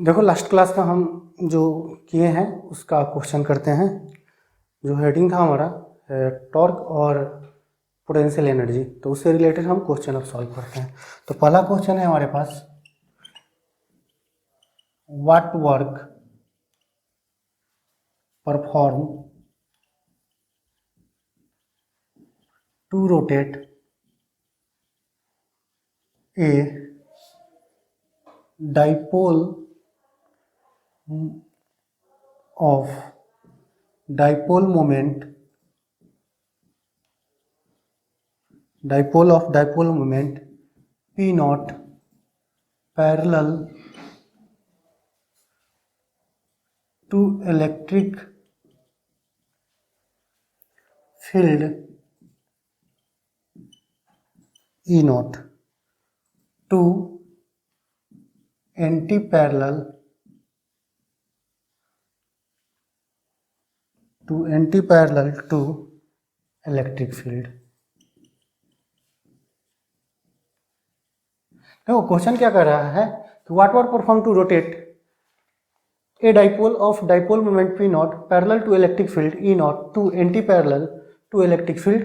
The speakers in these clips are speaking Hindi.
देखो लास्ट क्लास का हम जो किए हैं उसका क्वेश्चन करते हैं। जो हेडिंग था हमारा टॉर्क और पोटेंशियल एनर्जी, तो उससे रिलेटेड हम क्वेश्चन अब सॉल्व करते हैं। तो पहला क्वेश्चन है हमारे पास, what work perform to rotate a dipole of dipole moment P naught parallel to electric field E naught to anti-parallel to electric field. देखो क्वेश्चन क्या कर रहा है कि what work perform to rotate a dipole of dipole moment P not parallel to electric field E naught to anti parallel to electric field.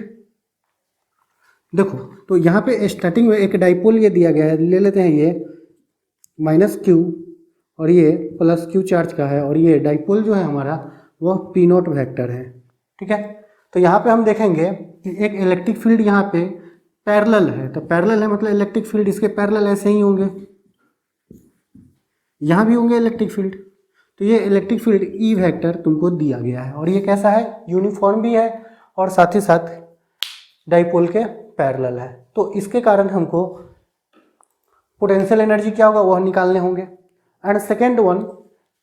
देखो तो यहाँ पे स्टार्टिंग में एक डाइपोल ये दिया गया है, ले लेते हैं ये माइनस क्यू और ये प्लस क्यू चार्ज का है, और ये डाइपोल जो है हमारा वह पी नॉट वेक्टर है। ठीक है, तो यहाँ पे हम देखेंगे कि एक इलेक्ट्रिक फील्ड यहाँ पे पैरेलल है, तो पैरेलल है मतलब इलेक्ट्रिक फील्ड इसके पैरेलल ऐसे ही होंगे, यहाँ भी होंगे इलेक्ट्रिक फील्ड। तो ये इलेक्ट्रिक फील्ड ई वेक्टर तुमको दिया गया है, और ये कैसा है, यूनिफॉर्म भी है और साथ ही साथ डाइपोल के पैरेलल है। तो इसके कारण हमको पोटेंशियल एनर्जी क्या होगा वह निकालने होंगे। एंड सेकेंड वन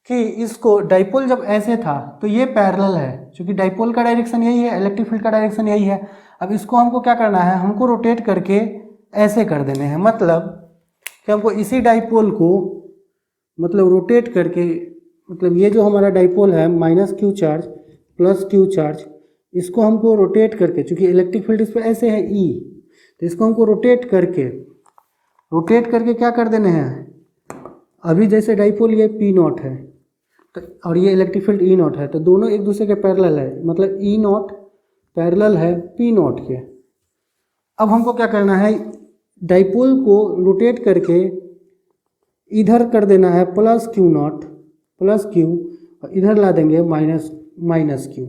कि इसको डाइपोल जब ऐसे था तो ये पैरेलल है, क्योंकि डाइपोल का डायरेक्शन यही है, इलेक्ट्रिक फील्ड का डायरेक्शन यही है। अब इसको हमको क्या करना है, हमको रोटेट करके ऐसे कर देने हैं, मतलब कि हमको इसी डाइपोल को मतलब रोटेट करके, मतलब ये जो हमारा डाइपोल है minus Q charge plus Q charge, इसको हमको रोटेट करके, चूँकि इलेक्ट्रिक फील्ड इस पर ऐसे है ई, तो इसको हमको रोटेट करके क्या कर देने हैं, अभी जैसे डाइपोल ये पी नॉट है तो और ये इलेक्ट्रिक फील्ड ई नॉट है, तो दोनों एक दूसरे के पैरेलल है, मतलब ई नॉट पैरेलल है पी नॉट के। अब हमको क्या करना है, डाइपोल को रोटेट करके इधर कर देना है plus Q not plus Q, और इधर ला देंगे माइनस क्यू।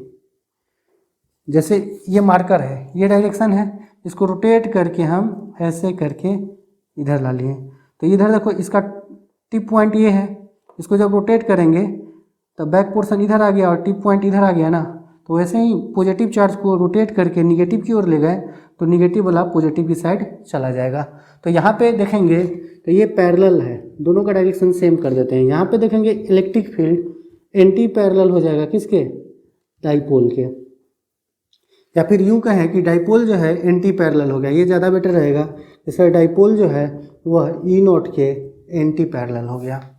जैसे ये मार्कर है, ये डायरेक्शन है, इसको रोटेट करके हम ऐसे करके इधर ला लिए, तो इधर देखो इसका टिप पॉइंट ये है, इसको जब रोटेट करेंगे तो बैक पोर्शन इधर आ गया और टिप पॉइंट इधर आ गया ना, तो वैसे ही पॉजिटिव चार्ज को रोटेट करके निगेटिव की ओर ले गए तो निगेटिव वाला पॉजिटिव की साइड चला जाएगा। तो यहाँ पे देखेंगे तो ये पैरेलल है, दोनों का डायरेक्शन सेम कर देते हैं। यहाँ पे देखेंगे इलेक्ट्रिक फील्ड एंटी पैरेलल हो जाएगा किसके, डाइपोल के, या फिर यूँ कहें कि डाइपोल जो है एंटी पैरेलल हो गया, ये ज़्यादा बेटर रहेगा। जैसे डाइपोल जो है वह ई नॉट के एंटी पैरेलल हो गया,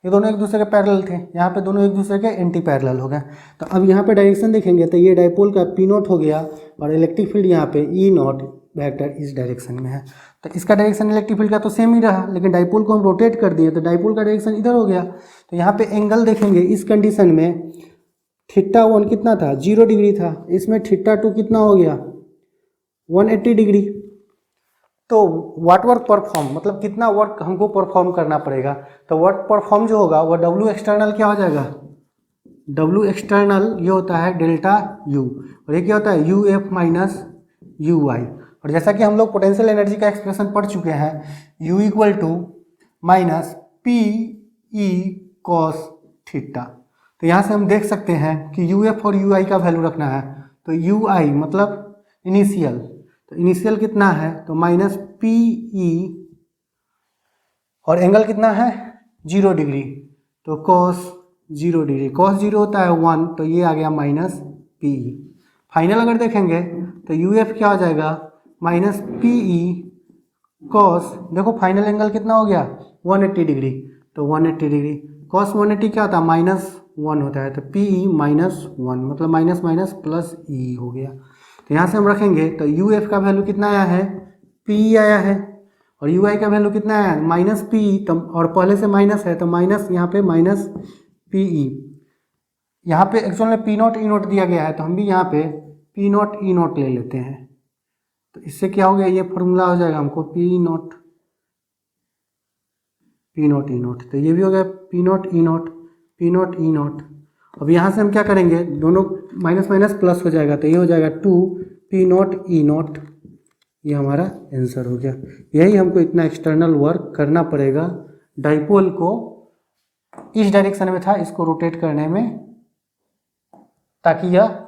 ये दोनों एक दूसरे के पैरेलल थे, यहाँ पे दोनों एक दूसरे के एंटी पैरेलल हो गए। तो अब यहाँ पे डायरेक्शन देखेंगे तो ये डाइपोल का पी नॉट हो गया और इलेक्ट्रिक फील्ड यहाँ पे ई नॉट वेक्टर इस डायरेक्शन में है। तो इसका डायरेक्शन इलेक्ट्रिक फील्ड का तो सेम ही रहा, लेकिन डाइपोल को हम रोटेट कर दिए तो डाइपोल का डायरेक्शन इधर हो गया। तो यहाँ पे एंगल देखेंगे, इस कंडीशन में θ1 कितना था, 0 डिग्री था, इसमें θ2 कितना हो गया, 180 डिग्री। तो व्हाट वर्क परफॉर्म मतलब कितना वर्क हमको परफॉर्म करना पड़ेगा, तो वर्क परफॉर्म जो होगा वह डब्ल्यू एक्सटर्नल क्या हो जाएगा, डब्ल्यू एक्सटर्नल ये होता है डेल्टा यू, और ये क्या होता है यू एफ माइनस यू आई। और जैसा कि हम लोग पोटेंशियल एनर्जी का एक्सप्रेशन पढ़ चुके हैं, U equal to minus P E cos theta. तो यहाँ से हम देख सकते हैं कि यू एफ और यू आई का वैल्यू रखना है, तो यू आई मतलब इनिशियल, तो इनिशियल कितना है तो माइनस पी ई, और एंगल कितना है 0 डिग्री, तो कॉस 0 डिग्री, कॉस 0 होता है 1, तो ये आ गया माइनस पी ई। फाइनल अगर देखेंगे तो यू एफ क्या हो जाएगा माइनस पी ई कॉस, देखो फाइनल एंगल कितना हो गया 180 डिग्री, तो 180 डिग्री कॉस 180 क्या होता है -1 होता है, तो पी ई -1 मतलब माइनस माइनस प्लस ई हो गया। तो यहाँ से हम रखेंगे तो यू एफ का वैल्यू कितना आया है, पी आया है, और यू आई का वैल्यू कितना है माइनस पी ई, और पहले से माइनस है तो माइनस यहाँ पे माइनस पी ई। यहाँ पे एक्चुअल में पी नॉट ई नॉट दिया गया है तो हम भी यहाँ पे पी नॉट ई नॉट ले लेते हैं। तो इससे क्या हो गया, ये फॉर्मूला हो जाएगा हमको पी नॉट ई नॉट। तो ये भी हो गया पी नॉट ई नॉट। अब यहाँ से हम क्या करेंगे, दोनों माइनस माइनस प्लस हो जाएगा तो ये हो जाएगा 2 पी नॉट ई नॉट। ये हमारा आंसर हो गया। यही हमको इतना एक्सटर्नल वर्क करना पड़ेगा डाइपोल को इस डायरेक्शन में था इसको रोटेट करने में, ताकि यह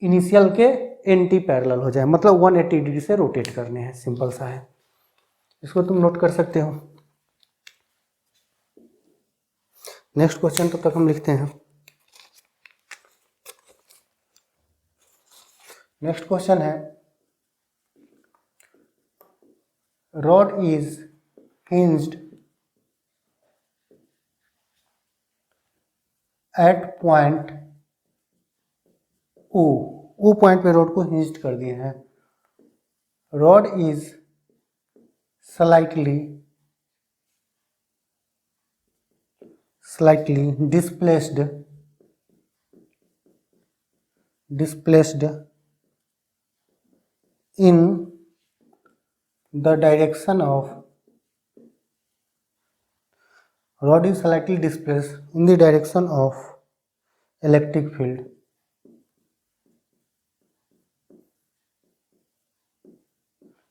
इनिशियल के एंटी पैरेलल हो जाए, मतलब 180 डिग्री से रोटेट करने हैं। सिंपल सा है, इसको तुम नोट कर सकते हो। नेक्स्ट क्वेश्चन तब तक हम लिखते हैं। नेक्स्ट क्वेश्चन है, rod is hinged at point O point पे रॉड को हिंज्ड कर दिए हैं। Rod is slightly displaced in the direction of rod is slightly displaced in the direction of electric field.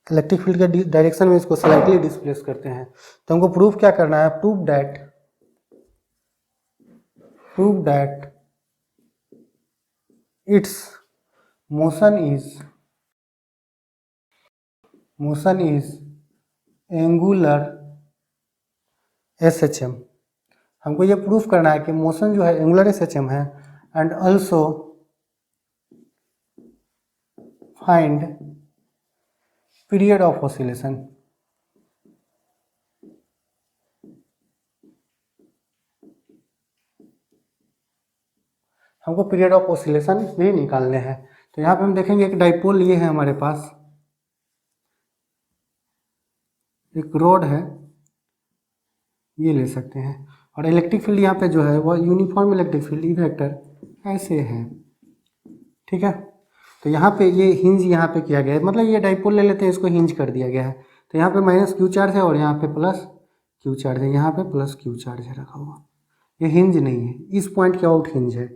Electric field के डायरेक्शन में इसको स्लाइटली डिस्प्लेस करते हैं। तो हमको प्रूफ क्या करना है, proof that its motion is angular SHM। हमको ये प्रूफ करना है कि मोशन जो है एंगुलर SHM है। And also find period of oscillation. हमको पीरियड ऑफ ऑसिलेशन भी निकालने हैं। तो यहाँ पे हम देखेंगे एक डाइपोल ये है हमारे पास, एक रॉड है, ये ले सकते हैं। और इलेक्ट्रिक फील्ड यहाँ पे जो है वो uniform electric field E vector ऐसे है, ठीक है। तो यहाँ पे ये हिंज यहाँ पे किया गया है, मतलब ये डाइपोल ले लेते हैं, इसको हिंज कर दिया गया है। तो यहाँ पे माइनस क्यू चार्ज है और यहाँ पे प्लस क्यू चार्ज है, यहाँ पे प्लस क्यू चार्ज है रखा हुआ। ये हिंज नहीं है, इस पॉइंट के आउट हिंज है,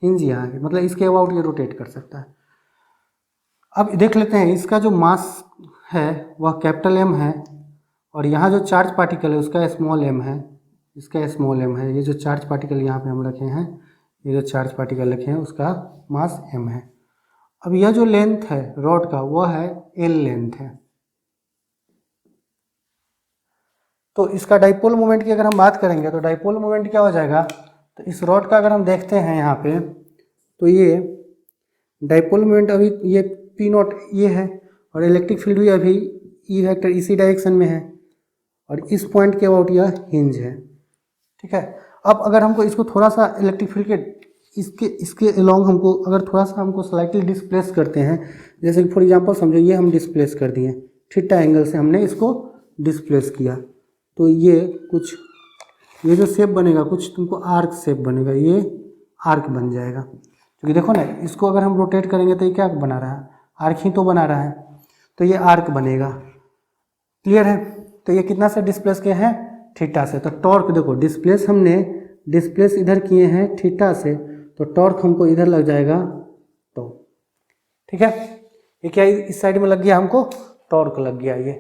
हिंज यहाँ है, मतलब इसके अबाउट ये रोटेट कर सकता है। अब देख लेते हैं इसका जो मास है वह कैपिटल एम है, और यहाँ जो चार्ज पार्टिकल है उसका स्मॉल एम है, इसका स्मॉल एम है। ये जो चार्ज पार्टिकल यहाँ पे हम रखे हैं, ये जो चार्ज पार्टिकल रखे हैं उसका मास एम है। अब यह जो लेंथ है रॉड का वह है एल लेंथ है। तो इसका डाइपोल मोमेंट की अगर हम बात करेंगे तो डाइपोल मोमेंट क्या हो जाएगा, तो इस रॉड का अगर हम देखते हैं यहाँ पे, तो ये डाइपोल मोमेंट अभी ये पी नॉट ये है, और इलेक्ट्रिक फील्ड भी अभी ई वेक्टर इसी डायरेक्शन में है, और इस पॉइंट के अबाउट यह हिंज है, ठीक है। अब अगर हमको इसको थोड़ा सा इलेक्ट्रिक फील्ड के इसके अलोंग हमको अगर थोड़ा सा हमको स्लाइटली डिस्प्लेस करते हैं, जैसे कि फॉर एग्जांपल समझो ये हम डिस्प्लेस कर दिए, थीटा एंगल से हमने इसको डिस्प्लेस किया, तो ये कुछ ये जो शेप बनेगा कुछ तुमको आर्क शेप बनेगा, ये आर्क बन जाएगा। क्योंकि देखो ना इसको अगर हम रोटेट करेंगे तो ये क्या बना रहा है, आर्क ही तो बना रहा है, तो ये आर्क बनेगा। क्लियर है। तो ये कितना से डिस्प्लेस किए हैं, थीटा से। तो टॉर्क देखो डिस्प्लेस हमने डिस्प्लेस इधर किए हैं थीटा से, तो टॉर्क हमको इधर लग जाएगा तो, ठीक है। ये क्या इस साइड में लग गया, हमको टॉर्क लग गया ये।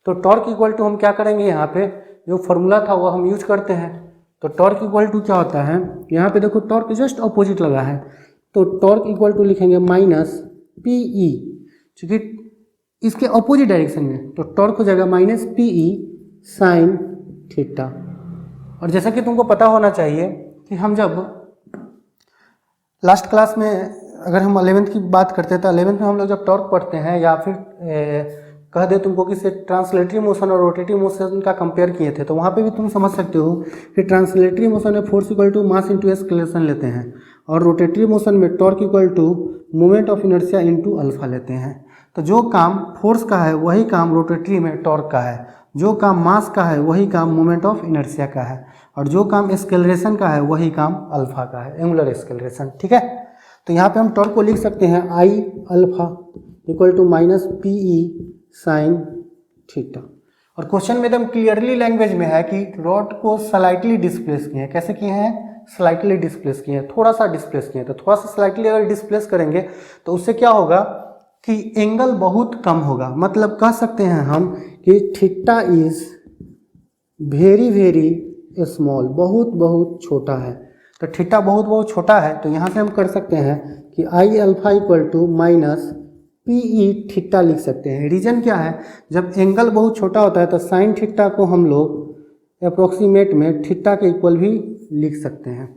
तो टॉर्क इक्वल टू हम क्या करेंगे, यहाँ पे जो फॉर्मूला था वो हम यूज करते हैं। तो टॉर्क इक्वल टू क्या होता है, यहाँ पे देखो टॉर्क जस्ट अपोजिट लगा है, तो टॉर्क इक्वल टू लिखेंगे माइनस पी ई, क्योंकि इसके अपोजिट डायरेक्शन में, तो टॉर्क हो जाएगा minus P E sine theta. और जैसा कि तुमको पता होना चाहिए कि हम जब लास्ट क्लास में अगर हम 11th की बात करते हैं तो 11th में हम लोग जब टॉर्क पढ़ते हैं, या फिर कह दे तुमको कि से ट्रांसलेटरी मोशन और रोटेटिव मोशन का कंपेयर किए थे, तो वहाँ पे भी तुम समझ सकते हो कि ट्रांसलेटरी मोशन में force equal to mass into acceleration लेते हैं, और रोटेटरी मोशन में torque equal to moment of inertia into alpha लेते हैं। तो जो काम फोर्स का है वही काम रोटेटरी में टॉर्क का है, जो काम मास का है वही काम मोमेंट ऑफ इनर्शिया का है, और जो काम एक्सेलरेशन का है वही काम अल्फा का है, एंगुलर एक्सेलरेशन। ठीक है, तो यहाँ पे हम टॉर्क को लिख सकते हैं I alpha equal to minus P E sine theta. और क्वेश्चन में एकदम क्लियरली लैंग्वेज में है कि रॉड को स्लाइटली डिस्प्लेस किए हैं। कैसे किए हैं? स्लाइटली डिस्प्लेस किए हैं, थोड़ा सा डिस्प्लेस किए हैं। तो थोड़ा सा स्लाइटली अगर डिस्प्लेस करेंगे तो उससे क्या होगा कि एंगल बहुत कम होगा। मतलब कह सकते हैं हम कि theta is very very small, बहुत बहुत छोटा है। तो थीटा बहुत बहुत छोटा है, तो यहाँ से हम कर सकते हैं कि I alpha equal to minus P E theta लिख सकते हैं। रीजन क्या है? जब एंगल बहुत छोटा होता है तो साइन थीटा को हम लोग अप्रोक्सीमेट में थीटा के इक्वल भी लिख सकते हैं।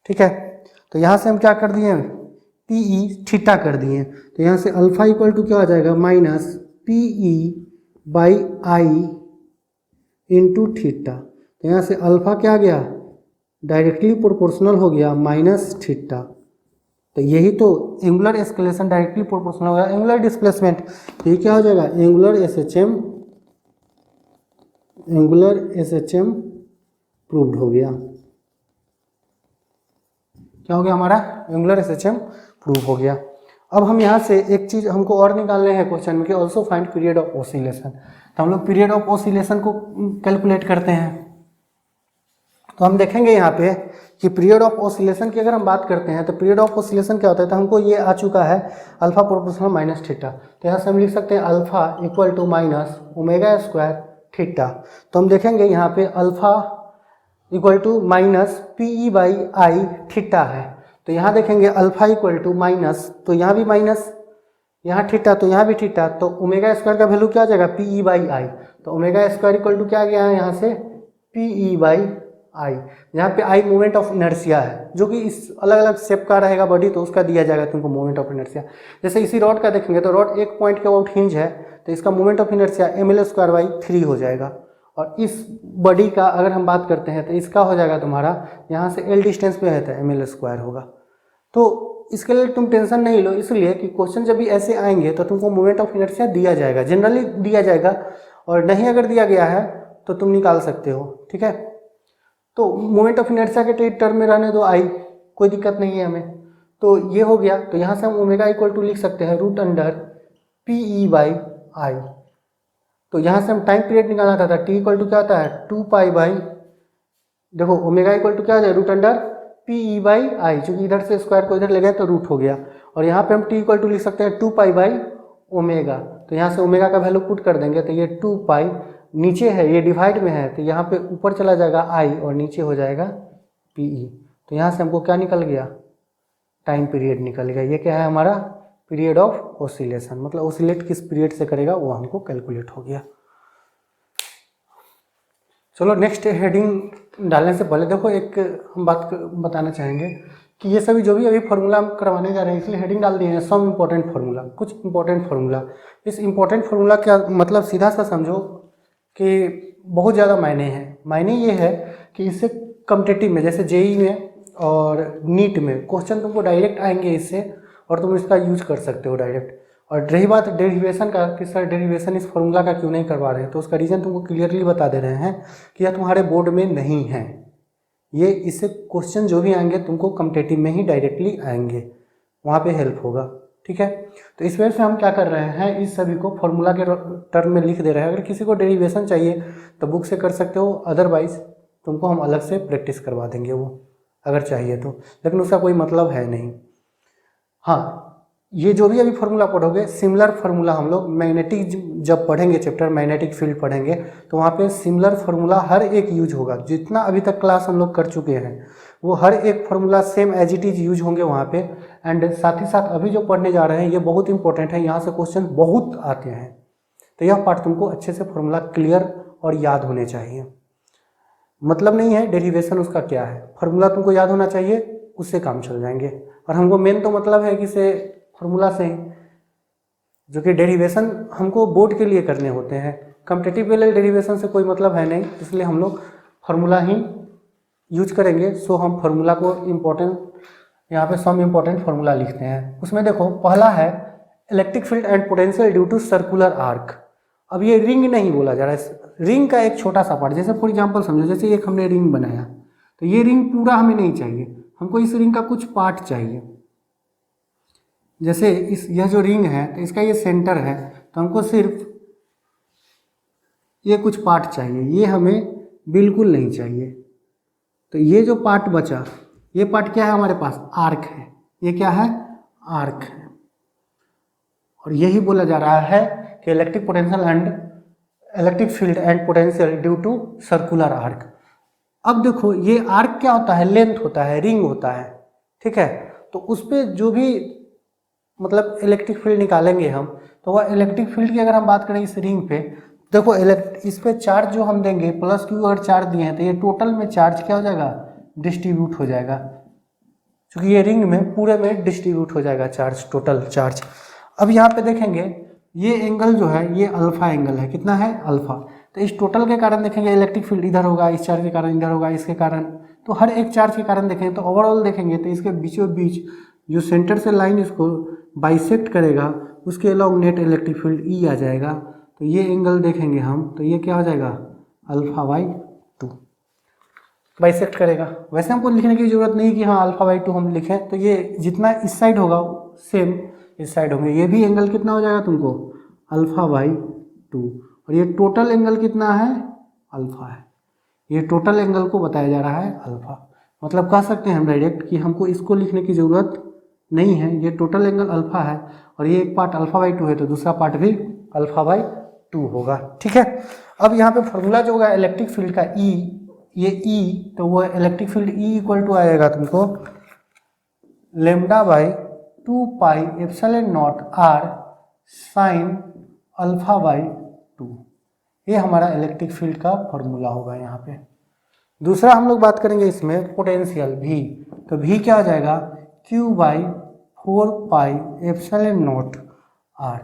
ठीक है, तो यहाँ से हम क्या कर दिए? पी ई थीटा कर दिए। तो यहाँ से अल्फा इक्वल टू क्या हो जाएगा? Minus P E by I into theta. तो यहाँ से अल्फा क्या आ गया? डायरेक्टली प्रोपोर्शनल हो गया माइनस थीटा। तो यही तो एंगुलर एस्केलेशन डायरेक्टली प्रोपोर्शनल हो गया एंगुलर डिस्प्लेसमेंट। तो ये क्या हो जाएगा? एंगुलर एसएचएम प्रूव्ड हो गया। क्या हो गया हमारा? एंगुलर एसएचएम प्रूव हो गया। अब हम यहाँ से एक चीज़ हमको और निकालने हैं क्वेश्चन में कि also find period of oscillation. तो हम लोग पीरियड ऑफ ऑसिलेशन को कैलकुलेट करते हैं। तो हम देखेंगे यहाँ पे कि पीरियड ऑफ ऑसिलेशन की अगर हम बात करते हैं तो पीरियड ऑफ ऑसिलेशन क्या होता है? तो हमको ये आ चुका है अल्फा प्रोपोर्शनल माइनस थीटा। तो यहाँ से हम लिख सकते हैं alpha equal to minus omega square theta. तो हम देखेंगे यहाँ पे alpha equal to minus P E by I theta है। तो यहाँ देखेंगे अल्फा इक्वल टू माइनस, तो यहाँ भी माइनस, यहाँ थीटा तो यहाँ भी थीटा। तो ओमेगा स्क्वायर का वैल्यू क्या आ जाएगा? P E by I. तो ओमेगा स्क्वायर इक्वल टू क्या आ गया है यहाँ से? पी ई बाई आई। यहाँ पे आई मोमेंट ऑफ इनर्शिया है, जो कि इस अलग अलग शेप का रहेगा बॉडी, तो उसका दिया जाएगा तुमको मोमेंट ऑफ इनर्शिया। जैसे इसी रॉड का देखेंगे तो रॉड एक पॉइंट के अबाउट हिंज है, तो इसका moment of inertia ml square by 3 हो जाएगा। और इस बॉडी का अगर हम बात करते हैं तो इसका हो जाएगा तुम्हारा यहाँ से l डिस्टेंस पे है तो ml स्क्वायर होगा। तो इसके लिए तुम टेंशन नहीं लो, इसलिए कि क्वेश्चन जब भी ऐसे आएंगे तो तुमको मोमेंट ऑफ इनर्शिया दिया जाएगा, जनरली दिया जाएगा, और नहीं अगर दिया गया है तो तुम निकाल सकते हो। ठीक है, तो मोमेंट ऑफ इनर्शिया के टर्म में रहने दो आई, कोई दिक्कत नहीं है हमें। तो ये हो गया। तो यहाँ से हम ओमेगा इक्वल टू लिख सकते हैं root under P E by I. तो यहाँ से हम टाइम पीरियड निकालना था, टी इक्वल टू क्या आता है? 2 पाई बाई, देखो ओमेगा इक्वल टू क्या आ जाए? Root under P E by I, चूँकि इधर से स्क्वायर को इधर ले गए तो रूट हो गया। और यहाँ पे हम टी इक्वल टू लिख सकते हैं 2 पाई बाई ओमेगा। तो यहाँ से ओमेगा का वैल्यू पुट कर देंगे तो ये 2 पाई, नीचे है ये डिवाइड में है तो यहाँ पे ऊपर चला जाएगा आई और नीचे हो जाएगा पी ई। तो यहाँ से हमको क्या निकल गया? टाइम पीरियड निकल गया। ये क्या है हमारा? पीरियड ऑफ ऑसिलेशन, मतलब ऑसिलेट किस पीरियड से करेगा वो हमको कैलकुलेट हो गया। चलो नेक्स्ट हेडिंग डालने से पहले देखो एक हम बात बताना चाहेंगे कि ये सभी जो भी अभी फार्मूला हम करवाने जा रहे हैं इसलिए हेडिंग डाल दिए हैं सम इम्पॉर्टेंट फार्मूला, कुछ इंपॉर्टेंट फार्मूला। इस इंपॉर्टेंट फार्मूला क्या मतलब? सीधा सा समझो कि बहुत ज़्यादा मायने हैं। मायने ये है कि इससे कॉम्पिटिटिव में जैसे जेई में और नीट में क्वेश्चन तुमको डायरेक्ट आएंगे इससे, और तुम इसका यूज कर सकते हो डायरेक्ट। और रही बात डेरिवेशन का कि सर डेरिवेशन इस फार्मूला का क्यों नहीं करवा रहे, तो उसका रीज़न तुमको क्लियरली बता दे रहे हैं कि यह तुम्हारे बोर्ड में नहीं है। ये इससे क्वेश्चन जो भी आएंगे तुमको कॉम्पिटिटिव में ही डायरेक्टली आएंगे, वहाँ पे हेल्प होगा। ठीक है, तो इस वजह से हम क्या कर रहे हैं, इस सभी को फार्मूला के टर्म में लिख दे रहे हैं। अगर किसी को डेरिवेशन चाहिए तो बुक से कर सकते हो, अदरवाइज तुमको हम अलग से प्रैक्टिस करवा देंगे वो अगर चाहिए तो, लेकिन उसका कोई मतलब है नहीं। हाँ, ये जो भी अभी फार्मूला पढ़ोगे सिमिलर फार्मूला हम लोग मैग्नेटिक जब पढ़ेंगे चैप्टर मैग्नेटिक फील्ड पढ़ेंगे तो वहाँ पे सिमिलर फार्मूला हर एक यूज होगा। जितना अभी तक क्लास हम लोग कर चुके हैं वो हर एक formula same as it is use होंगे वहाँ पे। एंड साथ ही साथ अभी जो पढ़ने जा रहे हैं ये बहुत इंपॉर्टेंट है, यहाँ से क्वेश्चन बहुत आते हैं। तो यह पार्ट तुमको अच्छे से फार्मूला क्लियर और याद होने चाहिए। मतलब नहीं है डेरिवेशन उसका क्या है, फार्मूला तुमको याद होना चाहिए, उससे काम चल जाएंगे। और हमको मेन तो मतलब है कि से फार्मूला से ही, जो कि डेरिवेशन हमको बोर्ड के लिए करने होते हैं, कॉम्पिटिटिव के लिए डेरिवेशन से कोई मतलब है नहीं, इसलिए हम लोग फार्मूला ही यूज करेंगे। सो हम फार्मूला को इम्पोर्टेंट यहाँ पे सम इम्पोर्टेंट फार्मूला लिखते हैं। उसमें देखो पहला है electric field and potential due to circular arc. अब ये रिंग नहीं बोला जा रहा है, रिंग का एक छोटा सा पार्ट, जैसे फॉर एग्जांपल समझो, जैसे एक हमने रिंग बनाया, तो ये रिंग पूरा हमें नहीं चाहिए, हमको इस रिंग का कुछ पार्ट चाहिए। जैसे यह जो रिंग है तो इसका ये सेंटर है, तो हमको सिर्फ ये कुछ पार्ट चाहिए, ये हमें बिल्कुल नहीं चाहिए। तो ये जो पार्ट बचा, ये पार्ट क्या है हमारे पास, आर्क है। ये क्या है, आर्क है। और यही बोला जा रहा है कि electric potential and electric field and potential due to circular arc. अब देखो ये आर्क क्या होता है, लेंथ होता है, रिंग होता है, ठीक है। तो उस पर जो भी मतलब इलेक्ट्रिक फील्ड निकालेंगे हम, तो वह इलेक्ट्रिक फील्ड की अगर हम बात करें इस रिंग पे, देखो इस पे चार्ज जो हम देंगे प्लस क्यू अगर चार्ज दिए हैं, तो ये टोटल में चार्ज क्या हो जाएगा, डिस्ट्रीब्यूट हो जाएगा, क्योंकि ये रिंग में पूरे में डिस्ट्रीब्यूट हो जाएगा चार्ज, टोटल चार्ज। अब यहाँ पे देखेंगे ये एंगल जो है ये अल्फा एंगल है, कितना है, अल्फा। तो इस टोटल के कारण देखेंगे इलेक्ट्रिक फील्ड इधर होगा, इस चार्ज के कारण इधर होगा, इसके कारण, तो हर एक चार्ज के कारण देखेंगे तो ओवरऑल देखेंगे तो इसके बीचों बीच जो सेंटर से लाइन इसको बाइसेक्ट करेगा उसके along net electric field E आ जाएगा। तो ये एंगल देखेंगे हम, तो ये क्या हो जाएगा, अल्फा/2 बाइसेक्ट करेगा। वैसे हमको लिखने की जरूरत नहीं कि हाँ अल्फा/2 हम लिखें, तो ये जितना इस साइड होगा सेम इस साइड होंगे। ये भी एंगल कितना हो जाएगा तुमको, अल्फा/2। और ये टोटल एंगल कितना है, अल्फा है। ये टोटल एंगल को बताया जा रहा है अल्फा। मतलब कह सकते हैं हम डायरेक्ट कि हमको इसको लिखने की ज़रूरत नहीं है, ये टोटल एंगल अल्फा है और ये एक पार्ट अल्फा/2 है, तो दूसरा पार्ट भी अल्फा/2 होगा, ठीक है। अब यहाँ पे फॉर्मूला जो होगा इलेक्ट्रिक फील्ड का ई, ये ई, तो वो electric field E equal to आएगा तुमको λ/2 pi epsilon naught R sine अल्फा/2। ये हमारा इलेक्ट्रिक फील्ड का फॉर्मूला होगा यहाँ पे। दूसरा हम लोग बात करेंगे इसमें पोटेंशियल भी, तो भी क्या हो जाएगा, Q/4 pi epsilon naught R.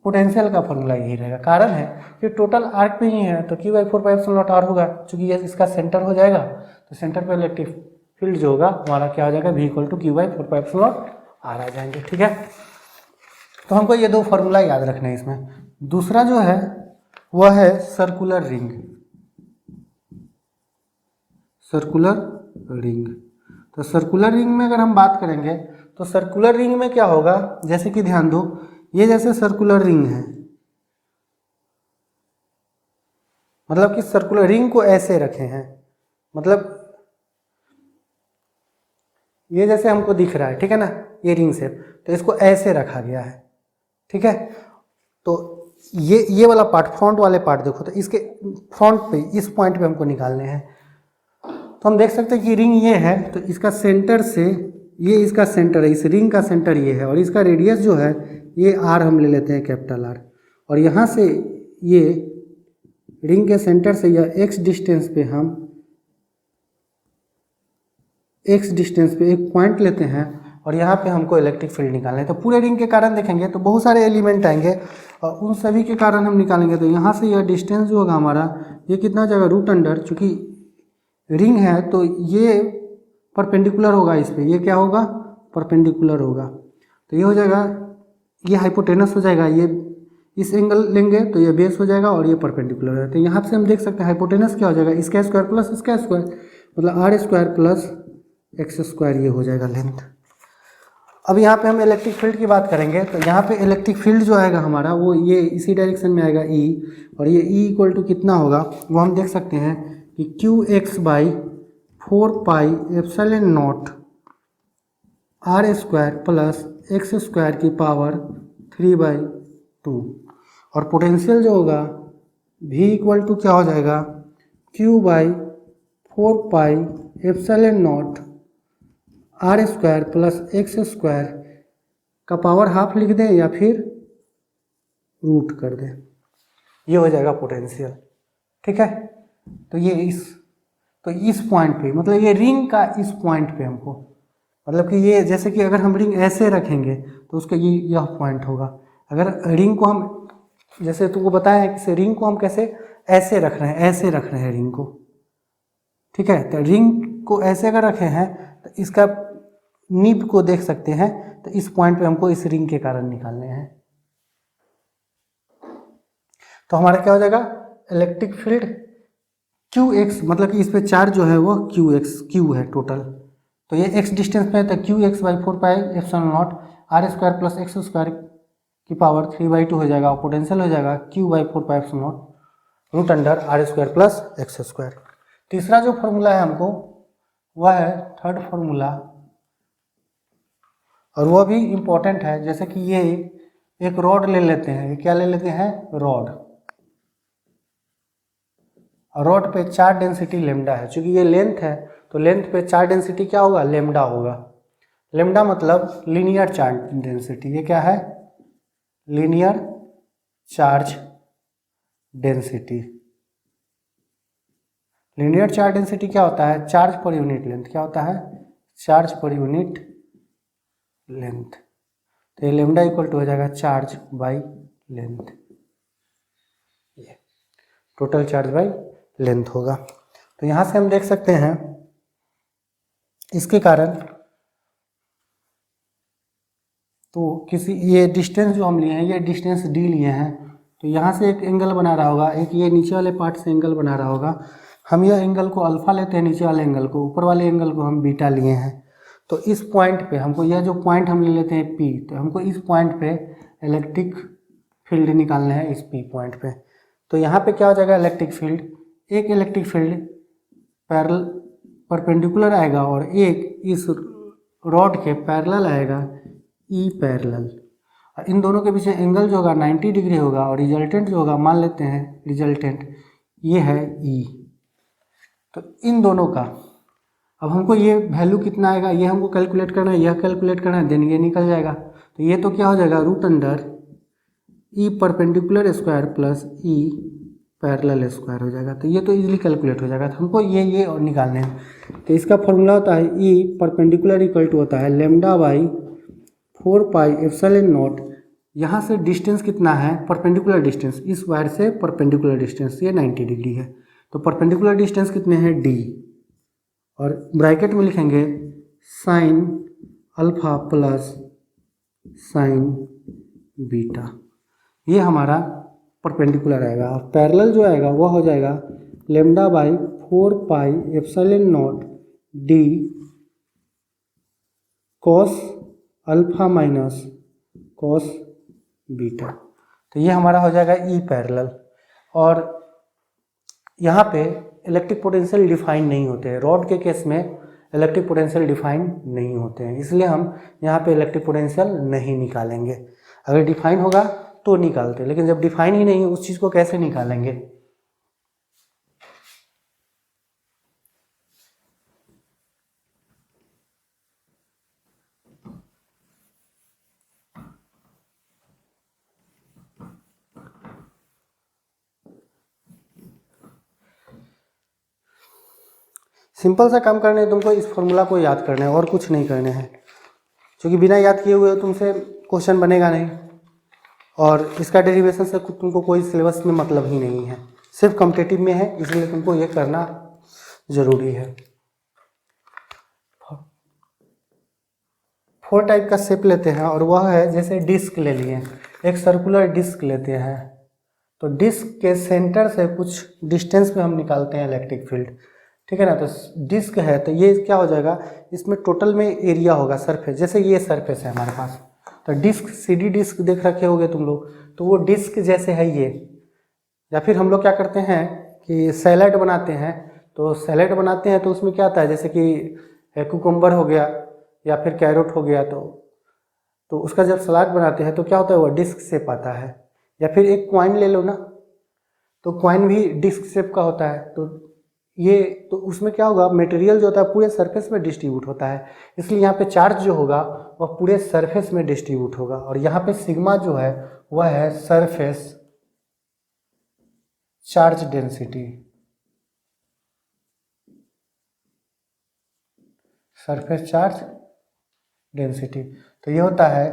Potential का फॉर्मूला यही रहेगा, कारण है कि टोटल आर्क पे ही है, तो Q/4 pi epsilon naught are होगा, चूंकि ये इसका सेंटर हो जाएगा, तो सेंटर पे इलेक्ट्रिक फील्ड जो होगा हमारा क्या हो जाएगा, V = Q/4 pi epsilon naught R आ जाएंगे, ठीक है। तो हमको ये दो फॉर्मूला याद रखना है इसमें। दूसरा जो है वह है सर्कुलर रिंग, सर्कुलर रिंग। तो सर्कुलर रिंग में अगर हम बात करेंगे तो सर्कुलर रिंग में क्या होगा, जैसे कि ध्यान दो, ये जैसे सर्कुलर रिंग है, मतलब कि सर्कुलर रिंग को ऐसे रखे हैं, मतलब ये जैसे हमको दिख रहा है, ठीक है ना, ये रिंग शेप, तो इसको ऐसे रखा गया है, ठीक है। तो ये वाला पार्ट, फ्रंट वाले पार्ट देखो, तो इसके फ्रंट पे इस पॉइंट पे हमको निकालने हैं। तो हम देख सकते हैं कि रिंग ये है, तो इसका सेंटर से ये इसका सेंटर है, इस रिंग का सेंटर ये है, और इसका रेडियस जो है ये आर हम ले लेते हैं, कैपिटल आर। और यहाँ से ये रिंग के सेंटर से यह एक्स डिस्टेंस पे हम एक्स डिस्टेंस पे एक पॉइंट लेते हैं, और यहाँ पे हमको इलेक्ट्रिक फील्ड निकालना है। तो पूरे रिंग के कारण देखेंगे तो बहुत सारे एलिमेंट आएंगे और उन सभी के कारण हम निकालेंगे। तो यहाँ से यह डिस्टेंस जो होगा हमारा, ये कितना हो जाएगा, √अंडर, चूँकि रिंग है तो ये परपेंडिकुलर होगा इस पर, ये क्या होगा, परपेंडिकुलर होगा, तो ये हो जाएगा, ये हाइपोटेनस हो जाएगा, ये इस एंगल लेंगे तो ये बेस हो जाएगा और ये परपेंडिकुलर है। तो यहाँ से हम देख सकते हैं हाइपोटेनस क्या हो जाएगा, इसका स्क्वायर प्लस इसका स्क्वायर, मतलब r² प्लस x², ये हो जाएगा लेंथ। अब यहाँ पे हम इलेक्ट्रिक फील्ड की बात करेंगे, तो यहाँ पे इलेक्ट्रिक फील्ड जो आएगा हमारा वो ये इसी डायरेक्शन में आएगा E, और ये E = कितना होगा वो हम देख सकते हैं कि Qx/4 pi epsilon not r² plus x² की पावर 3/2। और पोटेंशियल जो होगा V = क्या हो जाएगा, Q/4 pi epsilon not r² plus x² का पावर हाफ लिख दें या फिर रूट कर दें, ये हो जाएगा पोटेंशियल, ठीक है। तो ये इस पॉइंट पे, मतलब ये रिंग का इस पॉइंट पे हमको, मतलब कि ये जैसे कि अगर हम रिंग ऐसे रखेंगे तो उसका यह पॉइंट होगा। अगर रिंग को हम, जैसे तुमको बताया है कि रिंग को हम कैसे ऐसे रख रहे हैं, ऐसे रख रहे हैं रिंग को, ठीक है। तो रिंग को ऐसे अगर रखे हैं तो इसका नीब को देख सकते हैं, तो इस पॉइंट पे हमको इस रिंग के कारण निकालने हैं। तो हमारा क्या हो जाएगा, इलेक्ट्रिक फील्ड क्यू एक्स, मतलब कि इस पे चार्ज जो है वो क्यू है टोटल। तो ये एक्स डिस्टेंस पे है, तो Q X by 4πε0 R square plus X square की पावर 3/2 हो जाएगा, और पोटेंशियल हो जाएगा Q by 4πε0 root under R square plus X square. तीसरा जो फॉर्मूला है हमको वह है थर्ड फॉर्मूला, और वह भी इम्पोर्टेंट है। जैसे कि ये एक रॉड ले लेते हैं, ये क्या ले लेते हैं, रॉड। और रॉड पे चार्ज डेंसिटी लेमडा है, चूंकि ये लेंथ है तो लेंथ पे चार्ज डेंसिटी क्या होगा, लेमडा होगा। लेमडा मतलब लीनियर चार्ज डेंसिटी, ये क्या है, linear charge density. Linear charge density क्या होता है, चार्ज पर यूनिट लेंथ, क्या होता है, चार्ज पर यूनिट लेंथ। तो ये लेमडा इक्वल टू हो जाएगा चार्ज बाई लेंथ, ये टोटल चार्ज बाई लेंथ होगा। तो यहाँ से हम देख सकते हैं इसके कारण, तो किसी ये डिस्टेंस जो हम लिए हैं, ये डिस्टेंस डी लिए हैं, तो यहाँ से एक एंगल बना रहा होगा, एक ये नीचे वाले पार्ट से एंगल बना रहा होगा। हम यह एंगल को अल्फा लेते हैं, नीचे वाले एंगल को, ऊपर वाले एंगल को हम बीटा लिए हैं। तो इस पॉइंट पे हमको, यह जो पॉइंट हम ले लेते हैं पी, तो हमको इस पॉइंट पे इलेक्ट्रिक फील्ड निकालने हैं, इस पी पॉइंट पे। तो यहाँ पे क्या हो जाएगा, इलेक्ट्रिक फील्ड, एक इलेक्ट्रिक फील्ड परपेंडिकुलर आएगा और एक इस रॉड के पैरेलल आएगा, ई पैरेलल। और इन दोनों के बीच में एंगल जो होगा 90 डिग्री होगा, और रिजल्टेंट जो होगा, मान लेते हैं रिजल्टेंट ये है ई। तो इन दोनों का अब हमको ये वैल्यू कितना आएगा, ये हमको कैलकुलेट करना है, यह कैलकुलेट करना है, देन ये निकल जाएगा। तो ये तो क्या हो जाएगा, root under E perpendicular square plus E parallel square हो जाएगा। तो ये तो इजीली कैलकुलेट हो जाएगा। तो हमको ये और निकालने हैं। तो इसका फॉर्मूला होता है ई परपेंडिकुलर इक्वल टू होता है लेमडा बाई 4πε0। यहाँ से डिस्टेंस कितना है, परपेंडिकुलर डिस्टेंस, इस वायर से परपेंडिकुलर डिस्टेंस ये 90 डिग्री है। तो परपेंडिकुलर डिस्टेंस कितने हैं, डी, और ब्रैकेट में लिखेंगे sine alpha plus sign beta, ये हमारा परपेंडिकुलर आएगा। और पैरेलल जो आएगा वह हो जाएगा lambda by 4πε0 D cos alpha minus cos beta. तो ये हमारा हो जाएगा ई पैरेलल। और यहाँ पे इलेक्ट्रिक पोटेंशियल डिफाइन नहीं होते हैं, रॉड के केस में इलेक्ट्रिक पोटेंशियल डिफाइन नहीं होते हैं, इसलिए हम यहाँ पे इलेक्ट्रिक पोटेंशियल नहीं निकालेंगे। अगर डिफाइन होगा तो निकालते, लेकिन जब डिफाइन ही नहीं है उस चीज़ को कैसे निकालेंगे। सिंपल सा काम करने है तुमको, इस फॉर्मूला को याद करना है और कुछ नहीं करने हैं, क्योंकि बिना याद किए हुए तुमसे क्वेश्चन बनेगा नहीं, और इसका डेरिवेशन से तुमको कोई सिलेबस में मतलब ही नहीं है, सिर्फ कॉम्पिटिटिव में है, इसलिए तुमको ये करना जरूरी है। 4 टाइप का शेप लेते हैं, और वह है जैसे डिस्क ले लिए, एक सर्कुलर डिस्क लेते हैं, तो डिस्क के सेंटर से कुछ डिस्टेंस पे हम निकालते हैं इलेक्ट्रिक फील्ड, ठीक है ना। तो डिस्क है तो ये क्या हो जाएगा, इसमें टोटल में एरिया होगा सरफेस, जैसे ये सरफेस है हमारे पास, तो डिस्क सीडी डिस्क देख रखे होगे तुम लोग, तो वो डिस्क जैसे है ये। या फिर हम लोग क्या करते हैं कि सैलेड बनाते हैं, तो सैलेड बनाते हैं तो उसमें क्या आता है, जैसे कि कुकुम्बर हो गया या फिर कैरोट हो गया, तो उसका जब सलाद बनाते हैं तो क्या होता है, वो डिस्क शेप आता है। या फिर एक कॉइन ले लो ना, तो कॉइन भी डिस्क शेप का होता है। तो उसमें क्या होगा, मटेरियल जो होता है पूरे सरफेस में डिस्ट्रीब्यूट होता है, इसलिए यहाँ पे चार्ज जो होगा वह पूरे सरफेस में डिस्ट्रीब्यूट होगा। और यहाँ पे सिग्मा जो है वह है surface charge density, surface charge density. तो ये होता है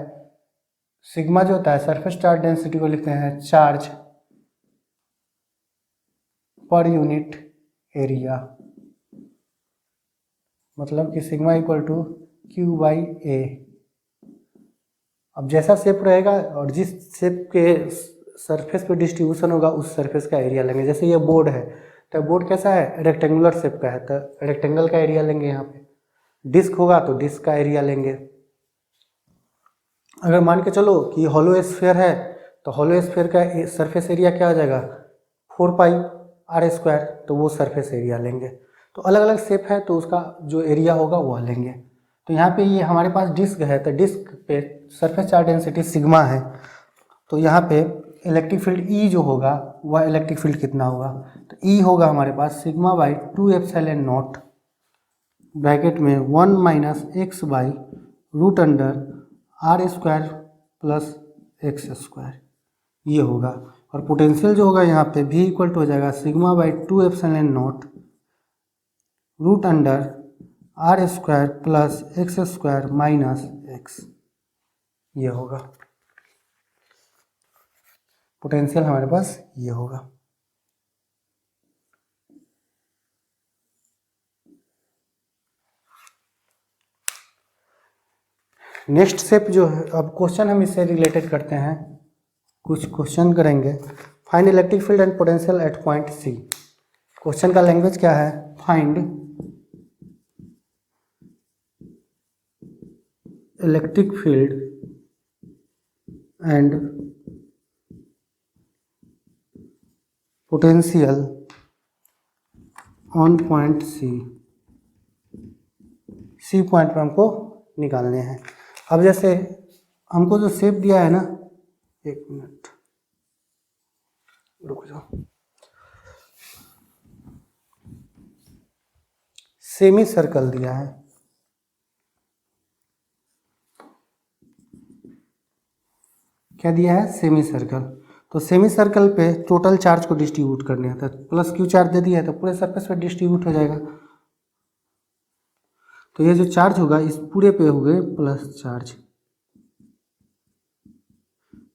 सिग्मा जो होता है, सरफेस चार्ज डेंसिटी को लिखते हैं चार्ज पर यूनिट एरिया, मतलब कि sigma equal to Q by A. अब जैसा शेप रहेगा और जिस शेप के सरफेस पे डिस्ट्रीब्यूशन होगा उस सरफेस का एरिया लेंगे। जैसे ये बोर्ड है तो बोर्ड कैसा है, रेक्टेंगुलर शेप का है, तो रेक्टेंगल का एरिया लेंगे। यहाँ पे डिस्क होगा तो डिस्क का एरिया लेंगे। अगर मान के चलो कि हॉलो स्फीयर है तो हॉलो स्फीयर का सरफेस एरिया क्या हो जाएगा, 4πr², तो वो सरफेस एरिया लेंगे। तो अलग अलग शेप है तो उसका जो एरिया होगा वो लेंगे। तो यहाँ पे ये हमारे पास डिस्क है तो डिस्क पे सरफेस चार्ज डेंसिटी सिग्मा है, तो यहाँ पे इलेक्ट्रिक फील्ड ई जो होगा वह इलेक्ट्रिक फील्ड कितना होगा, तो ई होगा हमारे पास सिग्मा बाई 2ε0 ब्रैकेट में 1 - x/√अंडर r² + x², ये होगा। और पोटेंशियल जो होगा यहाँ पे v इक्वल टू हो जाएगा sigma by 2ε0 √under r² + x² - x, ये होगा पोटेंशियल हमारे पास, ये होगा। नेक्स्ट स्टेप जो है, अब क्वेश्चन हम इससे रिलेटेड करते हैं, कुछ क्वेश्चन करेंगे। Find electric field and potential at point C. Question का लैंग्वेज क्या है, find electric field and potential on point C. C point पे हमको निकालने हैं। अब जैसे हमको जो शेप दिया है ना, एक मिनट रुक जाओ, सेमी सर्कल दिया है, क्या दिया है, सेमी सर्कल। तो सेमी सर्कल पे टोटल चार्ज को डिस्ट्रीब्यूट करने आता है, प्लस क्यू चार्ज दे दिया है तो पूरे सरफेस पे डिस्ट्रीब्यूट हो जाएगा। तो ये जो चार्ज होगा इस पूरे पे हो गए प्लस चार्ज,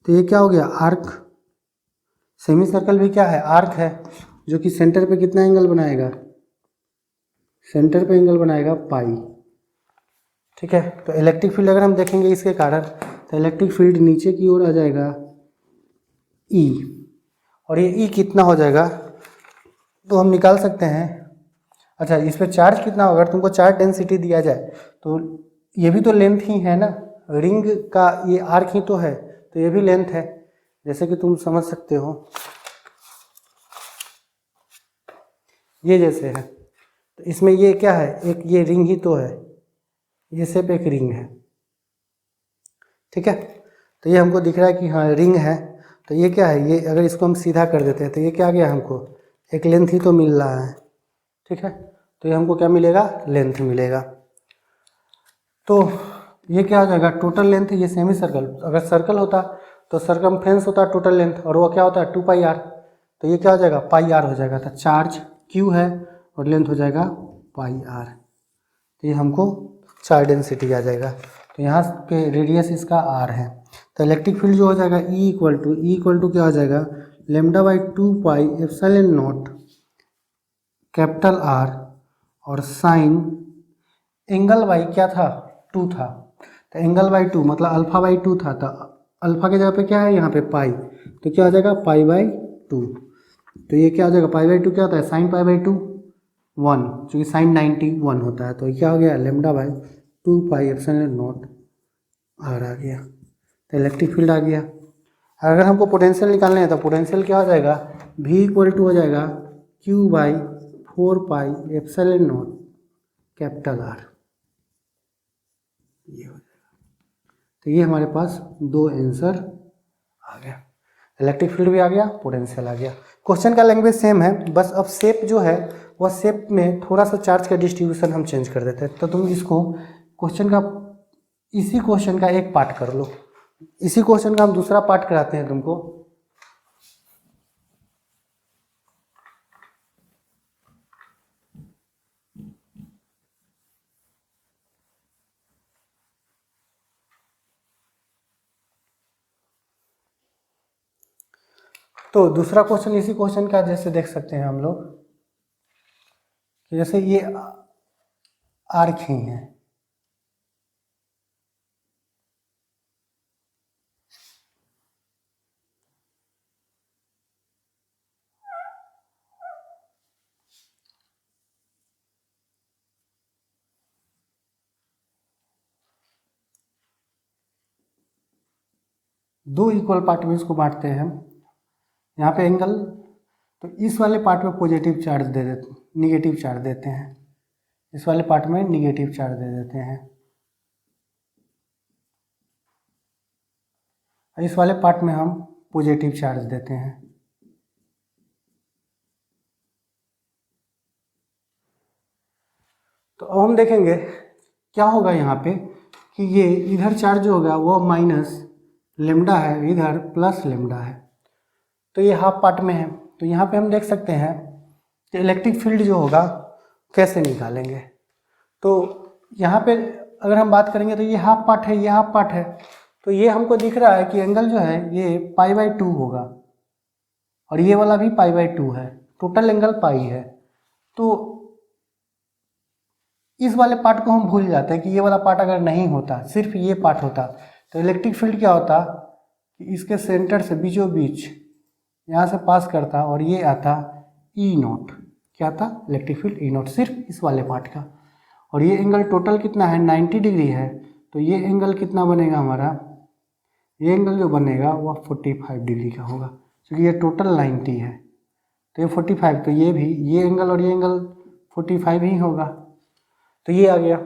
तो ये क्या हो गया, आर्क। सेमी सर्कल भी क्या है, आर्क है, जो कि सेंटर पे कितना एंगल बनाएगा, सेंटर पे एंगल बनाएगा पाई। ठीक है, तो इलेक्ट्रिक फील्ड अगर हम देखेंगे इसके कारण, तो इलेक्ट्रिक फील्ड नीचे की ओर आ जाएगा ई, और ये ई कितना हो जाएगा तो हम निकाल सकते हैं। अच्छा, इस पर चार्ज कितना होगा, अगर तुमको चार्ज डेंसिटी दिया जाए तो ये भी तो लेंथ ही है ना, रिंग का ये आर्क ही तो है, तो ये भी लेंथ है, जैसे कि तुम समझ सकते हो ये जैसे है। तो इसमें ये क्या है, एक ये रिंग ही तो है, ये सिर्फ एक रिंग है। ठीक है, तो ये हमको दिख रहा है कि हाँ रिंग है, तो ये क्या है, ये अगर इसको हम सीधा कर देते हैं तो ये क्या आ गया, हमको एक लेंथ ही तो मिल रहा है। ठीक है, तो ये हमको क्या मिलेगा, लेंथ मिलेगा। तो ये क्या हो जाएगा, टोटल लेंथ, ये सेमी सर्कल, अगर सर्कल होता तो सरकमफ्रेंस होता टोटल लेंथ, और वो क्या होता है 2πr, तो ये क्या हो जाएगा πr हो जाएगा। तो चार्ज q है और लेंथ हो जाएगा πr, तो ये हमको चार्ज डेंसिटी आ जाएगा। तो यहाँ पे रेडियस इसका r है, तो इलेक्ट्रिक फील्ड जो हो जाएगा E इक्वल टू क्या हो जाएगा, λ/2πε0 कैपिटल R, और साइन एंगल बाई क्या था, 2 था, तो एंगल बाई 2 मतलब α/2 था, तो अल्फा के जगह पे क्या है यहाँ पे पाई, तो क्या हो जाएगा π/2। तो ये क्या हो जाएगा, π/2 क्या होता है, साइन π/2 1, क्योंकि साइन 91 होता है, तो ये क्या हो गया λ/2πε0 R आ गया। तो इलेक्ट्रिक फील्ड आ गया। अगर हमको पोटेंशियल निकालना है तो पोटेंशियल क्या हो जाएगा, v इक्वल टू हो जाएगा q/4πε0 कैपिटल R, ये हो जाएगा। तो ये हमारे पास दो आंसर आ गया, इलेक्ट्रिक फील्ड भी आ गया, पोटेंशियल आ गया। क्वेश्चन का लैंग्वेज सेम है, बस अब शेप जो है वह शेप में थोड़ा सा चार्ज का डिस्ट्रीब्यूशन हम चेंज कर देते हैं। तो तुम इसको क्वेश्चन का, इसी क्वेश्चन का एक पार्ट कर लो, इसी क्वेश्चन का हम दूसरा पार्ट कराते हैं तुमको। तो दूसरा क्वेश्चन इसी क्वेश्चन का जैसे देख सकते हैं हम लोग कि जैसे ये आर्क ही है, दो इक्वल पार्ट में इसको बांटते हैं यहाँ पे एंगल, तो इस वाले पार्ट में पॉजिटिव चार्ज दे देते, निगेटिव चार्ज देते हैं, इस वाले पार्ट में निगेटिव चार्ज दे देते हैं, इस वाले पार्ट में हम पॉजिटिव चार्ज देते हैं। तो अब हम देखेंगे क्या होगा यहाँ पे कि ये इधर चार्ज जो होगा वो माइनस लेमडा है, इधर प्लस लेमडा है, तो ये हाफ पार्ट में है। तो यहाँ पे हम देख सकते हैं कि इलेक्ट्रिक फील्ड जो होगा कैसे निकालेंगे। तो यहाँ पे अगर हम बात करेंगे तो ये हाफ पार्ट है, ये हाफ पार्ट है, तो ये हमको दिख रहा है कि एंगल जो है ये π/2 होगा और ये वाला भी π/2 है, टोटल एंगल पाई है। तो इस वाले पार्ट को हम भूल जाते हैं कि ये वाला पार्ट अगर नहीं होता, सिर्फ ये पार्ट होता, तो इलेक्ट्रिक फील्ड क्या होता कि इसके सेंटर से बीचों बीच यहाँ से पास करता और ये आता E0, क्या था इलेक्ट्रिक फील्ड E0, सिर्फ इस वाले पार्ट का। और ये एंगल टोटल कितना है 90 डिग्री है, तो ये एंगल कितना बनेगा हमारा, ये एंगल जो बनेगा वह 45 डिग्री का होगा, क्योंकि ये टोटल 90 है तो ये 45, तो ये भी ये एंगल और ये एंगल 45 ही होगा। तो ये आ गया।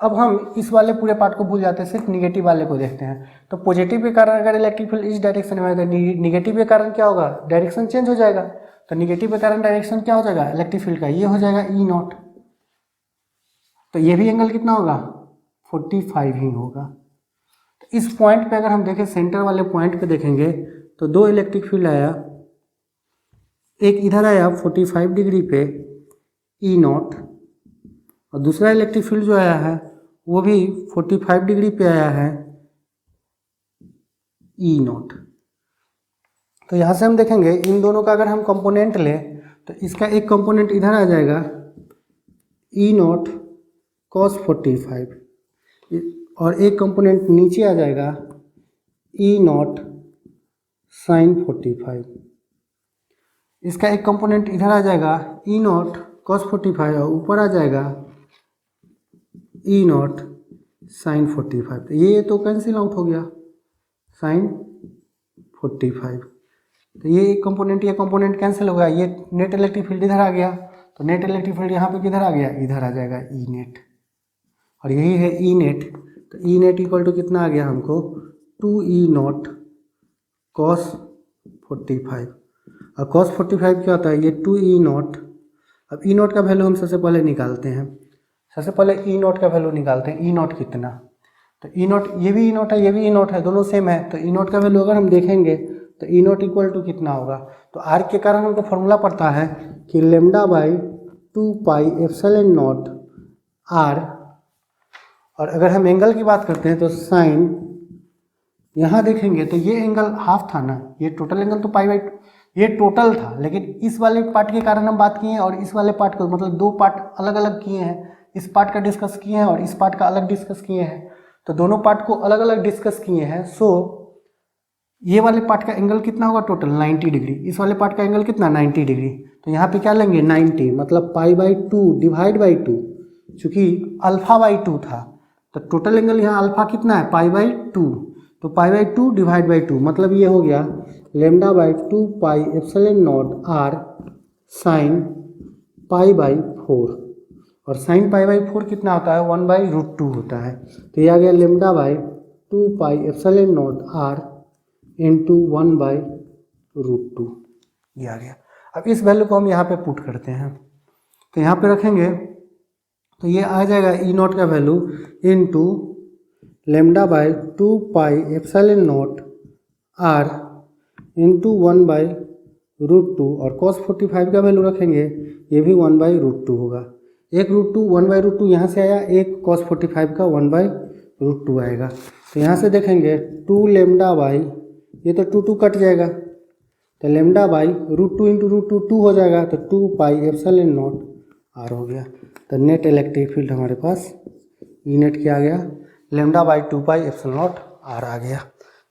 अब हम इस वाले पूरे पार्ट को भूल जाते हैं, सिर्फ निगेटिव वाले को देखते हैं। तो पॉजिटिव के कारण अगर इलेक्ट्रिक फील्ड इस डायरेक्शन में है तो निगेटिव के कारण क्या होगा, डायरेक्शन चेंज हो जाएगा। तो निगेटिव के कारण डायरेक्शन क्या हो जाएगा इलेक्ट्रिक फील्ड का, ये हो जाएगा E0। तो ये भी एंगल कितना होगा 45 ही होगा। तो इस पॉइंट पे अगर हम देखें, सेंटर वाले पॉइंट पे देखेंगे तो दो इलेक्ट्रिक फील्ड आया, एक इधर आया 45 डिग्री पे E0 और दूसरा इलेक्ट्रिक फील्ड जो आया है वो भी 45 डिग्री पे आया है E0। तो यहाँ से हम देखेंगे इन दोनों का अगर हम कंपोनेंट लें तो इसका एक कंपोनेंट इधर आ जाएगा E0 cos 45 और एक कंपोनेंट नीचे आ जाएगा E0 sin 45। इसका एक कंपोनेंट इधर आ जाएगा E0 cos 45 और ऊपर आ जाएगा E0 sin 45। तो ये तो कैंसिल आउट हो गया sin 45, तो ये एक कंपोनेंट कैंसिल हो गया, ये नेट इलेक्ट्रिक फील्ड इधर आ गया, तो नेट इलेक्ट्रिक फील्ड यहाँ पे किधर आ गया, इधर आ जाएगा ई नेट, और यही है ई नेट। तो ई नेट इक्वल टू कितना आ गया हमको 2E0 cos 45, और cos 45 क्या होता है ये 2E0। अब E0 का वैल्यू हम सबसे पहले निकालते हैं, सबसे पहले E0 का वैल्यू निकालते हैं। E0 कितना, तो E0 ये भी E0 है, ये भी E0 है, दोनों सेम है, तो E0 का वैल्यू अगर हम देखेंगे तो E0 इक्वल टू कितना होगा, तो R के कारण हमको फॉर्मूला पड़ता है कि λ/2πε0 R। और अगर हम एंगल की बात करते हैं तो साइन, यहाँ देखेंगे तो ये एंगल हाफ था ना, ये टोटल एंगल तो π/2 ये टोटल था, लेकिन इस वाले पार्ट के कारण हम बात किए हैं और इस वाले पार्ट को, मतलब दो पार्ट अलग अलग किए हैं, इस पार्ट का डिस्कस किए हैं और इस पार्ट का अलग डिस्कस किए हैं, तो दोनों पार्ट को अलग अलग डिस्कस किए हैं। सो ये वाले पार्ट का एंगल कितना होगा टोटल 90 डिग्री, इस वाले पार्ट का एंगल कितना 90 डिग्री, तो यहाँ पे क्या लेंगे 90, मतलब π/2 डिवाइड बाई 2, चूँकि α/2 था तो टोटल एंगल यहाँ अल्फा कितना है π/2, तो π/2 डिवाइड बाई 2, मतलब ये हो गया λ/2πε0 R साइन π/4, और साइन π/4 कितना होता है 1/√2 होता है, तो ये आ गया λ/2πε0 R इंटू 1/√2, ये आ गया। अब इस वैल्यू को हम यहाँ पे पुट करते हैं, तो यहाँ पे रखेंगे तो ये आ जाएगा E0 का वैल्यू इंटू λ/2πε0 R इंटू 1/√2, और cos 45 का वैल्यू रखेंगे ये भी 1/√2 होगा, एक √2 1/√2 यहाँ से आया, एक cos 45 का 1/√2 आएगा। तो यहाँ से देखेंगे 2λ बाई, ये तो 2 कट जाएगा, तो λ/√2 इंटू √2 2 हो जाएगा, तो 2πε0 R हो गया। तो नेट इलेक्ट्रिक फील्ड हमारे पास ई नेट क्या आ गया λ/2πε0 R आ गया।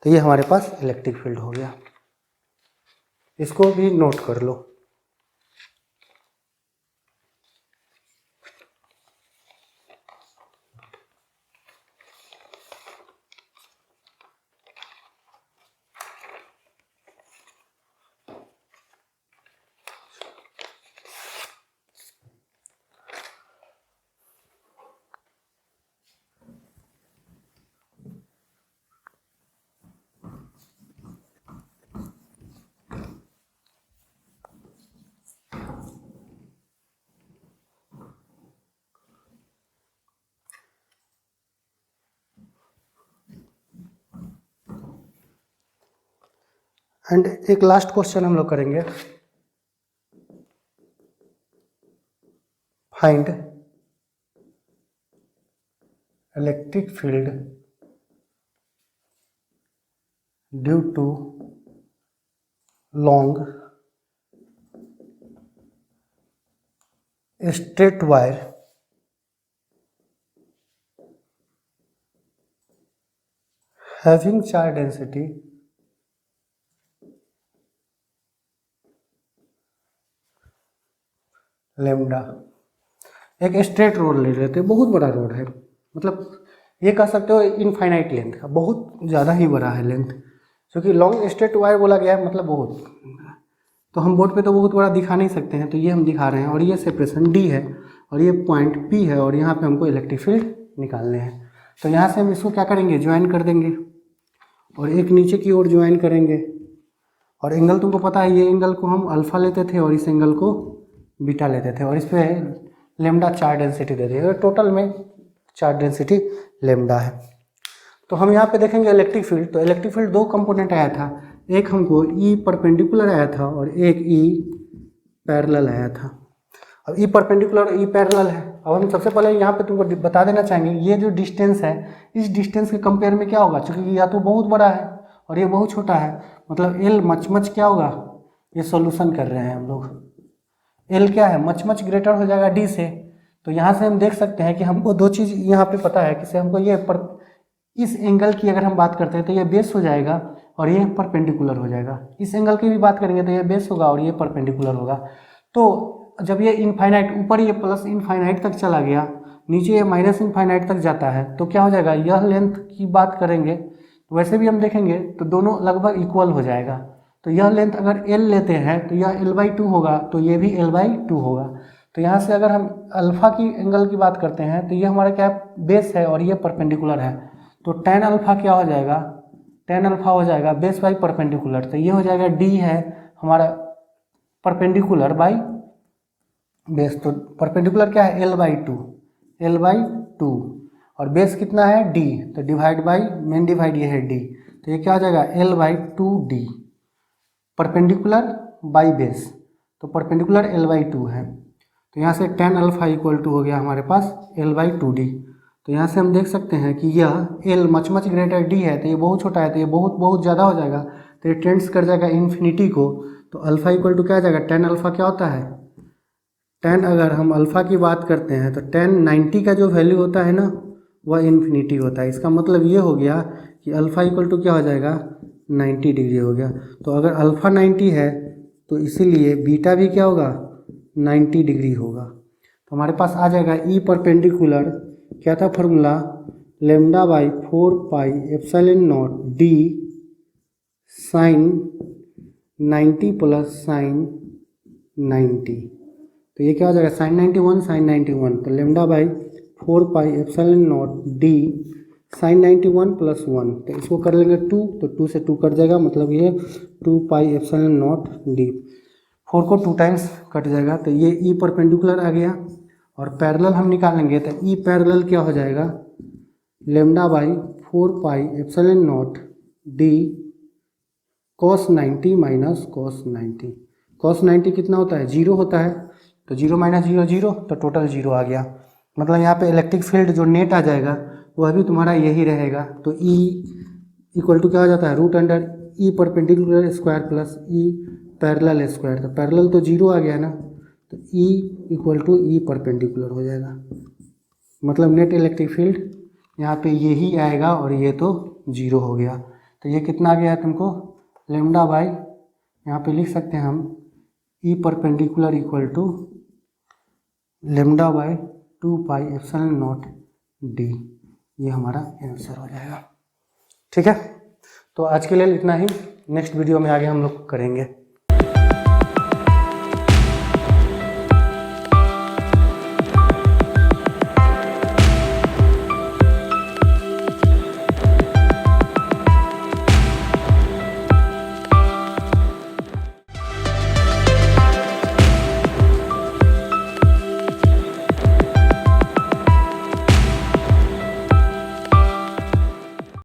तो ये हमारे पास इलेक्ट्रिक फील्ड हो गया, इसको भी नोट कर लो। एंड एक लास्ट क्वेश्चन हम लोग करेंगे, find electric field due to long straight wire having charge density lambda। एक स्ट्रेट रोड ले लेते हैं, बहुत बड़ा रोड है, मतलब ये कह सकते हो इनफाइनाइट लेंथ का, बहुत ज़्यादा ही बड़ा है लेंथ, क्योंकि लॉन्ग स्ट्रेट वायर बोला गया है मतलब बहुत, तो हम बोर्ड पे तो बहुत बड़ा दिखा नहीं सकते हैं, तो ये हम दिखा रहे हैं। और ये सेपरेशन डी है और ये पॉइंट पी है और यहाँ पे हमको इलेक्ट्रिक फील्ड निकालने हैं। तो यहाँ से हम इसको क्या करेंगे, ज्वाइन कर देंगे और एक नीचे की ओर ज्वाइन करेंगे। और एंगल तुमको पता है, ये एंगल को हम अल्फा लेते थे और इस एंगल को बीटा लेते थे और इस पर लेमडा चार्ज डेंसिटी देते थे। टोटल में चार्ज डेंसिटी लेमडा है। तो हम यहाँ पे देखेंगे इलेक्ट्रिक फील्ड, तो इलेक्ट्रिक फील्ड दो कंपोनेंट आया था, एक हमको ई परपेंडिकुलर आया था और एक ई पैरेलल आया था। अब ई परपेंडिकुलर और ई पैरेलल है। अब हम सबसे पहले यहाँ पे तुमको बता देना चाहेंगे, ये जो डिस्टेंस है इस डिस्टेंस के कंपेयर में क्या होगा, क्योंकि या तो बहुत बड़ा है और ये बहुत छोटा है, मतलब एल मच क्या होगा, ये सॉल्यूशन कर रहे हैं हम लोग, एल क्या है मच ग्रेटर हो जाएगा डी से। तो यहाँ से हम देख सकते हैं कि हमको दो चीज़ यहाँ पे पता है कि हमको ये इस एंगल की अगर हम बात करते हैं तो ये बेस हो जाएगा और ये परपेंडिकुलर हो जाएगा। इस एंगल की भी बात करेंगे तो ये बेस होगा और ये परपेंडिकुलर होगा। तो जब ये इनफाइनाइट, ऊपर ये प्लस इनफाइनाइट तक चला गया, नीचे ये माइनस इनफाइनाइट तक जाता है, तो क्या हो जाएगा, यह लेंथ की बात करेंगे तो वैसे भी हम देखेंगे तो दोनों लगभग इक्वल हो जाएगा। तो यह लेंथ अगर एल लेते हैं तो यह l/2 होगा, तो ये भी l/2 होगा। तो यहाँ से अगर हम अल्फा की एंगल की बात करते हैं तो ये हमारा क्या बेस है और ये परपेंडिकुलर है, तो टेन अल्फा क्या हो जाएगा, टेन अल्फा हो जाएगा बेस बाई परपेंडिकुलर, तो ये हो जाएगा डी है हमारा परपेंडिकुलर बाई बेस। तो परपेंडिकुलर क्या है l/2 और बेस कितना है d, तो डिवाइड बाई मेन डिवाइड ये है d, तो ये क्या हो जाएगा l/2d परपेंडिकुलर बाई बेस, तो परपेंडिकुलर l/2 है। तो यहाँ से टेन अल्फा इक्वल टू हो गया हमारे पास l/2d। तो यहाँ से हम देख सकते हैं कि यह l मच ग्रेटर d है, तो ये बहुत छोटा है, तो ये बहुत ज़्यादा हो जाएगा, तो ये टेंड्स कर जाएगा इन्फिनिटी को। तो अल्फा इक्वल टू क्या आ जाएगा, टेन अल्फा क्या होता है, टेन अगर हम अल्फ़ा की बात करते हैं तो टेन 90 का जो वैल्यू होता है ना वह इन्फिनिटी होता है। इसका मतलब ये हो गया कि अल्फ़ा इक्वल टू क्या हो जाएगा 90 डिग्री हो गया। तो अगर अल्फ़ा 90 है तो इसीलिए बीटा भी क्या होगा 90 डिग्री होगा। तो हमारे पास आ जाएगा ई परपेंडिकुलर, क्या था formula, lambda by 4πε0 d sine 90 plus sine 90, तो ये क्या हो जाएगा साइन 91 साइन 91, तो lambda by 4πε0 d sine 91 plus 1, तो इसको कर लेंगे 2, तो 2 से 2 कट जाएगा, मतलब ये 2πε0 d, 4 को 2 टाइम्स कट जाएगा, तो ये ई परपेंडिकुलर आ गया। और पैरेलल हम निकालेंगे तो ई पैरेलल क्या हो जाएगा, lambda by 4πε0 d cos 90 minus cos 90, cos 90 कितना होता है 0 होता है, तो 0 माइनस 0 0, तो टोटल 0 आ गया। मतलब यहाँ पे इलेक्ट्रिक फील्ड जो नेट आ जाएगा वह भी तुम्हारा यही रहेगा। तो E इक्वल टू क्या हो जाता है √root under E perpendicular square plus E parallel square, तो पैरेलल तो 0 आ गया ना, तो E equal to E perpendicular हो जाएगा। मतलब नेट इलेक्ट्रिक फील्ड यहाँ पे यही आएगा और ये तो 0 हो गया। तो ये कितना आ गया तुमको, लेमडा बाई यहाँ पे लिख सकते हैं हम E perpendicular equal to lambda by 2πε0 d, ये हमारा आंसर हो जाएगा। ठीक है, तो आज के लिए इतना ही, नेक्स्ट वीडियो में आगे हम लोग करेंगे।